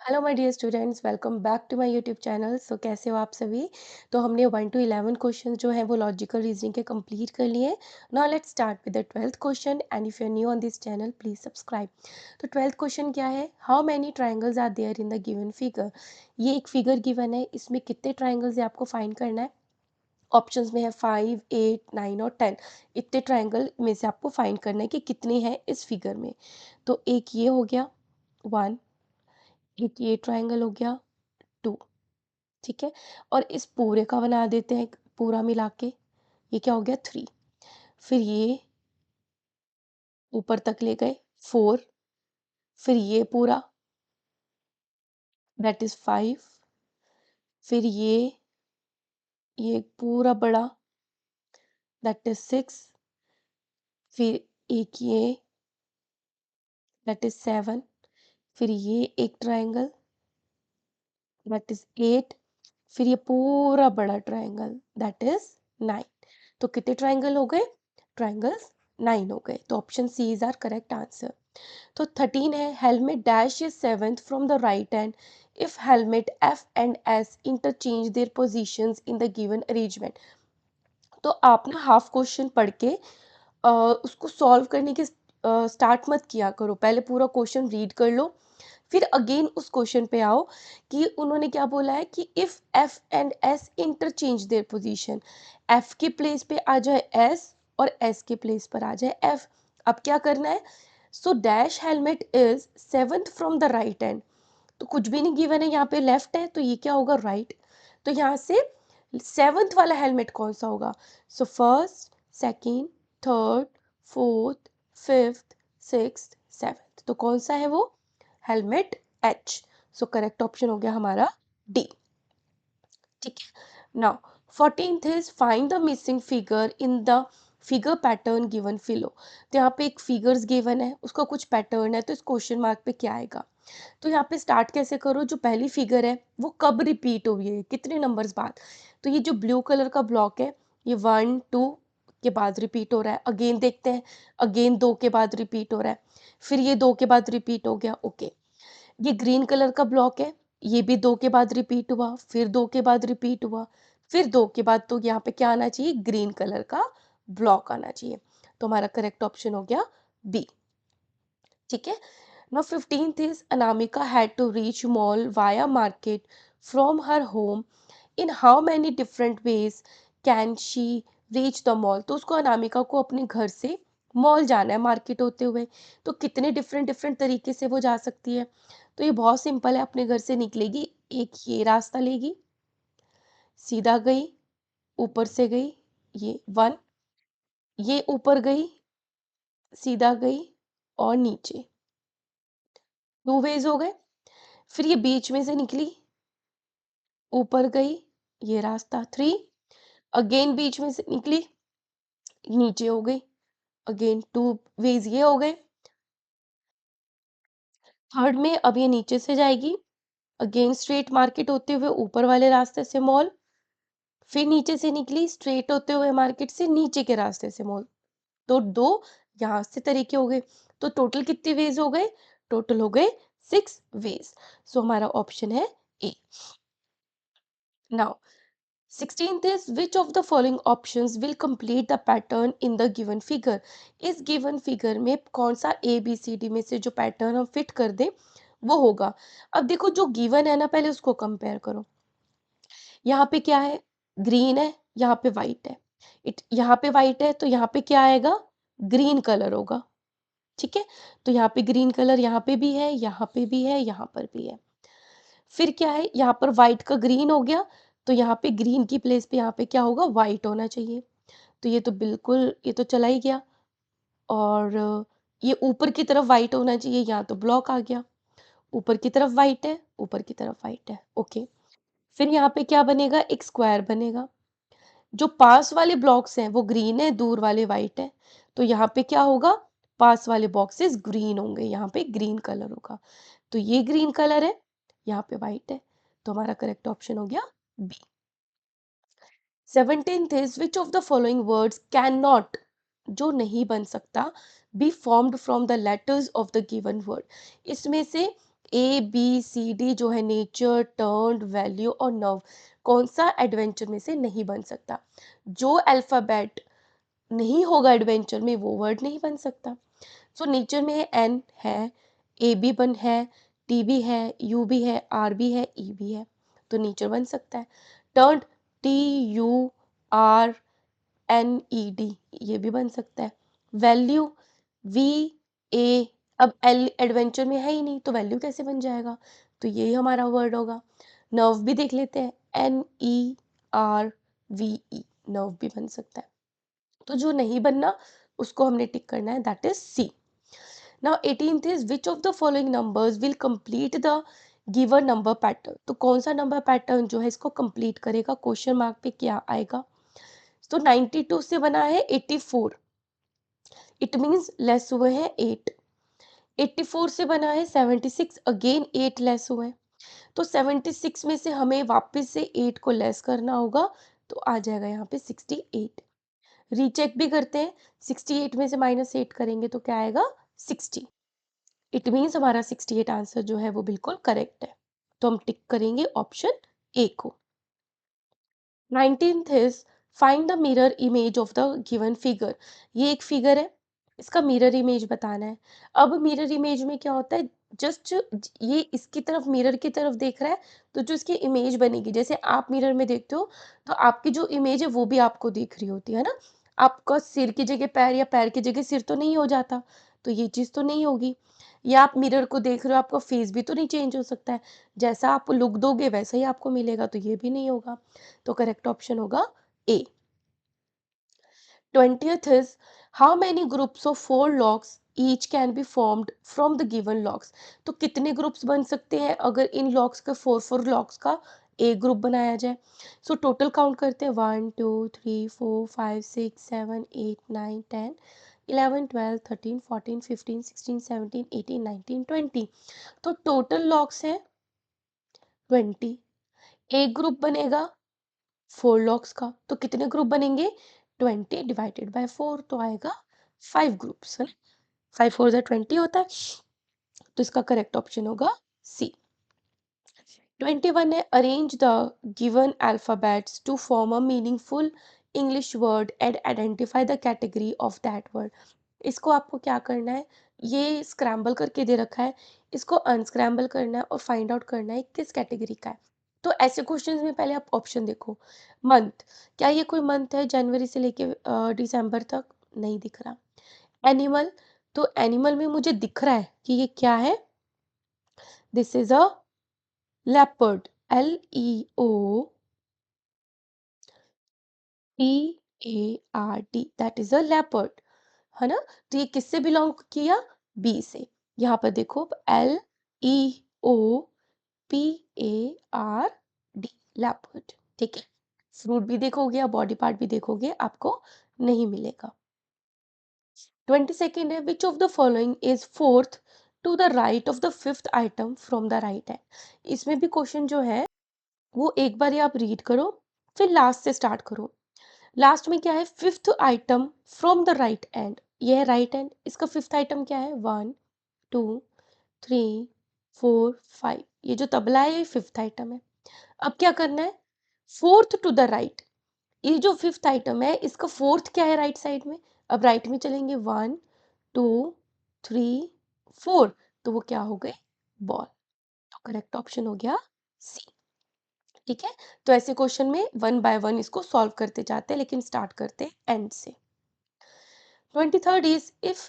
Hello my dear students, welcome back to my YouTube channel. So कैसे हो आप सभी। तो हमने 1 टू 11 क्वेश्चन जो है वो लॉजिकल रीजनिंग के कंप्लीट कर लिए। Now let's start with the 12th question and if you are new on this channel please subscribe. तो 12th क्वेश्चन क्या है, how many triangles are there in the given figure. ये एक figure given है, इसमें कितने ट्राइंगल्स है आपको फाइंड करना है। ऑप्शंस में है 5, 8, 9 और 10। इतने ट्राइंगल में से आपको फाइंड करना है कि कितने हैं इस फिगर में। तो एक ये हो गया 1, एक ये ट्राइंगल हो गया 2। ठीक है, और इस पूरे का बना देते हैं पूरा मिला के। ये क्या हो गया 3। फिर ये ऊपर तक ले गए 4। फिर ये पूरा दैट इज 5। फिर ये पूरा बड़ा दैट इज 6। फिर एक ये दैट इज 7। फिर ये एक ट्रायंगल दैट इज 8। फिर ये पूरा बड़ा ट्रायंगल दैट इज 9। तो कितने ट्रायंगल हो गए, ट्रायंगल्स 9 हो गए। तो option C is are correct answer. तो 13 है, helmet dash is seventh from the right hand if helmet F and S interchange their positions in the given arrangement. तो आप ना हाफ क्वेश्चन पढ़ के उसको सॉल्व करने की स्टार्ट मत किया करो, पहले पूरा क्वेश्चन रीड कर लो, फिर अगेन उस क्वेश्चन पे आओ कि उन्होंने क्या बोला है कि if F and S interchange their position. F के प्लेस पे आ जाए एस और एस के प्लेस पर आ जाए एफ। अब क्या करना है, so dash helmet is seventh from the right hand. तो कुछ भी नहीं गिवन है, यहाँ पे लेफ्ट है तो ये क्या होगा राइट। तो यहाँ से सेवंथ वाला हेलमेट कौन सा होगा, so first, second, third, fourth, fifth, sixth, seventh. तो कौन सा है वो, helmet H. So correct option हो गया हमारा डी। ठीक है, now 14th is find the missing figure in the figure pattern given below. तो यहाँ पे एक फिगर्स गिवन है, उसका कुछ पैटर्न है, तो इस क्वेश्चन मार्क पे क्या आएगा। तो यहाँ पे स्टार्ट कैसे करो, जो पहली फिगर है वो कब रिपीट हुई है, कितने नंबर्स बाद। तो ये जो ब्लू कलर का ब्लॉक है, ये 1, 2 के बाद रिपीट हो रहा है। अगेन देखते हैं, अगेन 2 के बाद रिपीट हो रहा है। फिर ये 2 के बाद रिपीट हो गया, ओके। ये ग्रीन कलर का ब्लॉक है, ये भी 2 के बाद रिपीट हुआ, फिर 2 के बाद रिपीट हुआ, फिर 2 के बाद। तो यहाँ पे क्या आना चाहिए, ग्रीन कलर का ब्लॉक आना चाहिए। तो हमारा करेक्ट ऑप्शन हो गया बी। ठीक है, now 15th is Anamika had to reach mall via market from her home. In how many different ways can she reach the mall? तो उसको अनामिका को अपने घर से मॉल जाना है मार्केट होते हुए। तो कितने डिफरेंट डिफरेंट तरीके से वो जा सकती है। तो ये बहुत सिंपल है, अपने घर से निकलेगी, एक ये रास्ता लेगी, सीधा गई, ऊपर से गई, ये 1, ये ऊपर गई, सीधा गई और नीचे, 2 वेज हो गए। फिर ये बीच में से निकली, ऊपर गई, ये रास्ता 3, अगेन बीच में से निकली, नीचे हो गई, अगेन 2 वेज ये हो गए। थर्ड में अब ये नीचे से जाएगी, अगेन स्ट्रेट मार्केट होते हुए ऊपर वाले रास्ते से मॉल, फिर नीचे से निकली स्ट्रेट होते हुए मार्केट से नीचे के रास्ते से मॉल। तो 2 यहाँ से तरीके हो गए। तो टोटल कितने वेज हो गए, टोटल हो गए 6 वेज। सो हमारा ऑप्शन है A. Now 16th is which of the following options will complete the pattern in the given figure। इस given figure में कौन सा ए बी सी डी में से जो पैटर्न हम फिट कर दे वो होगा। अब देखो जो गिवन है ना, पहले उसको कंपेयर करो। यहाँ पे क्या है, ग्रीन है, यहाँ पे वाइट है। यहाँ पे वाइट है तो यहाँ पे क्या आएगा, ग्रीन कलर होगा। ठीक है, तो यहाँ पे ग्रीन कलर यहाँ पे भी है, यहाँ पे भी है, यहाँ पर भी है। फिर क्या है, यहाँ पर व्हाइट का ग्रीन हो गया, तो यहाँ पे ग्रीन की प्लेस पे यहाँ पे क्या होगा, व्हाइट होना चाहिए। तो ये तो बिल्कुल, ये तो चला ही गया। और ये ऊपर की तरफ व्हाइट होना चाहिए, यहाँ तो ब्लॉक आ गया। ऊपर की तरफ व्हाइट है, ऊपर की तरफ व्हाइट है, ओके। फिर यहाँ पे क्या बनेगा, एक स्क्वायर बनेगा। जो पास वाले ब्लॉक्स हैं वो ग्रीन है, दूर वाले व्हाइट है। तो यहाँ पे क्या होगा, पास वाले बॉक्सेस ग्रीन होंगे, यहाँ पे ग्रीन कलर होगा। तो ये ग्रीन कलर है, यहाँ पे व्हाइट है। तो हमारा करेक्ट ऑप्शन हो गया B. 17th is which of the following words can not, जो नहीं बन सकता, be formed from the letters of the given word. इसमें से ए बी सी डी जो है नेचर, टर्न, वैल्यू और नर्व, कौन सा एडवेंचर में से नहीं बन सकता? जो अल्फाबेट नहीं होगा एडवेंचर में वो वर्ड नहीं बन सकता। सो नेचर में एन है, ए बी बन है, टी भी है, यू भी है, आर भी है, ई भी है, तो नेचर बन सकता है। Turn, T U R N E D, ये भी बन सकता है। वैल्यू, वी ए, अब एल एडवेंचर में है ही नहीं तो वैल्यू कैसे बन जाएगा, तो यही हमारा वर्ड होगा। नर्व भी देख लेते हैं, N E R V E, nerve भी बन सकता है। तो जो नहीं बनना उसको हमने टिक करना है, that is C. Now 18th is which of the following numbers will complete the given number pattern, तो कौन सा नंबर पैटर्न जो है इसको कंप्लीट करेगा, क्वेश्चन मार्क पे क्या आएगा। तो 92 से बना है 84, इट मीन्स लेस हुए हैं 8। 84 से बना है 76, अगेन 8 लेस हुए हैं, तो 76 में से हमें वापस से 8 को लेस करना होगा, तो आ जाएगा यहाँ पे 68। रीचेक भी करते हैं, 68 में से -8 करेंगे तो क्या आएगा, 60। इट मीन्स हमारा 68 आंसर जो है वो बिल्कुल करेक्ट है, तो हम टिक करेंगे ऑप्शन ए को। 19th is find the mirror image of the given figure, ये एक फिगर है, इसका मिरर इमेज बताना है। अब मिरर इमेज में क्या होता है, जस्ट ये इसकी तरफ मिरर की तरफ देख रहा है, तो जो इसकी इमेज बनेगी, जैसे आप मिरर में देखते हो तो आपकी जो इमेज है वो भी आपको दिख रही होती है ना, आपका सिर की जगह पैर या पैर की जगह सिर तो नहीं हो जाता, तो ये चीज़ तो नहीं होगी। या आप मिरर को देख रहे हो, आपका फेस भी तो नहीं चेंज हो सकता है, जैसा आप लुक दोगे वैसा ही आपको मिलेगा, तो ये भी नहीं होगा, तो करेक्ट ऑप्शन होगा ए। 20th is how many groups of 4 locks each can be formed from the given locks, तो कितने ग्रुप्स बन सकते हैं अगर इन लॉक्स के 4 लॉक्स का एक ग्रुप बनाया जाए। सो टोटल काउंट करते हैं, 1 2 3 4 5 6 7 8 9 10 11 12 13 14 15 16 17 18 19 20, तो टोटल लॉक्स हैं 20। एक ग्रुप बनेगा 4 लॉक्स का, तो कितने ग्रुप बनेंगे, 20 डिवाइडेड बाय 4, तो आएगा 5 ग्रुप्स है, 5 4 20 होता है, तो इसका करेक्ट ऑप्शन होगा सी। 21 है arrange the given alphabets to form a meaningful English word and identify the category of that word, इसको आपको क्या करना है, ये स्क्रैम्बल करके दे रखा है, इसको अनस्क्रैम्बल करना है और फाइंड आउट करना है किस कैटेगरी का है। तो ऐसे क्वेश्चंस में पहले आप ऑप्शन देखो, मंथ, क्या ये कोई मंथ है जनवरी से लेके दिसंबर तक, नहीं दिख रहा। एनिमल, तो एनिमल में मुझे दिख रहा है कि ये क्या है, this is a leopard, LEO PARD, that is a leopard, है ना। तो ये किससे बिलोंग किया, बी से। यहाँ पर देखो LEOPARD, लेपर्ड, ठीक है। फ्रूट भी देखोगे या बॉडी पार्ट भी देखोगे आपको नहीं मिलेगा। 22nd है which of the following is fourth to the right of the fifth item from the right hand, इसमें भी क्वेश्चन जो है वो एक बार आप रीड करो फिर लास्ट से स्टार्ट करो। लास्ट में क्या है, fifth item from the right and, ये है राइट एंड, इसका फिफ्थ आइटम क्या है, 1 2 3 4 5, ये जो तबला है ये फिफ्थ आइटम है। अब क्या करना है, फोर्थ टू द राइट, ये जो फिफ्थ आइटम है इसका फोर्थ क्या है राइट साइड में, अब राइट में चलेंगे 1 2 3 4, तो वो क्या हो गए, बॉल, तो करेक्ट ऑप्शन हो गया सी। ठीक है, तो ऐसे क्वेश्चन में 1 बाय 1 इसको सॉल्व करते जाते हैं, लेकिन स्टार्ट करते एंड से। 23rd is if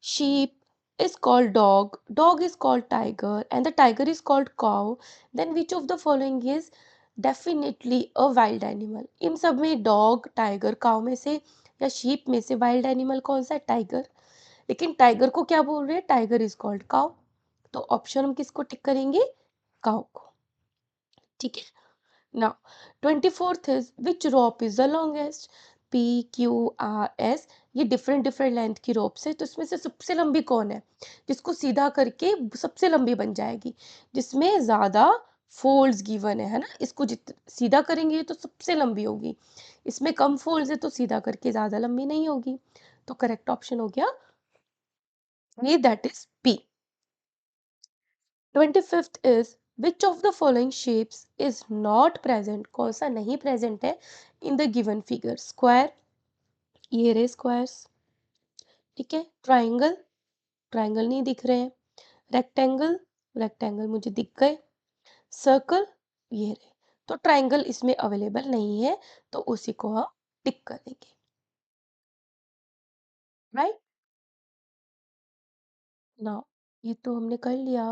sheep is called dog, dog is called tiger, and the tiger is called cow, then which of the following is definitely a wild animal? इन सब में dog, tiger, cow में से या sheep में से wild animal कौन सा है, टाइगर। लेकिन टाइगर को क्या बोल रहे हैं, टाइगर इज कॉल्ड काउ, तो ऑप्शन हम किसको टिक करेंगे, काउ को, ठीक है। Now, 24th is which rope is the longest? PQRS, ये डिफरेंट डिफरेंट लेंथ की रोप्स है, तो इसमें से सबसे लंबी कौन है, जिसको सीधा करके सबसे लंबी बन जाएगी, जिसमें ज़्यादा फोल्ड्स गिवन है ना, इसको जित सीधा करेंगे तो सबसे लंबी होगी, इसमें कम फोल्ड्स है तो सीधा करके ज़्यादा लंबी नहीं होगी, तो करेक्ट ऑप्शन हो गया ये, that is P. 25th is which of the following shapes is not present, कौन सा नहीं प्रेजेंट है इन द गिवन फिगर? स्क्वायर, ये रहे स्क्वायर्स, ठीक है। ट्राइंगल, ट्राइंगल नहीं दिख रहे हैं। रेक्टेंगल, रेक्टेंगल मुझे दिख गए। सर्कल, ये रहे। तो ट्राइंगल इसमें अवेलेबल नहीं है, तो उसी को हम टिक कर देंगे, राइट। नाउ ये तो हमने कर लिया।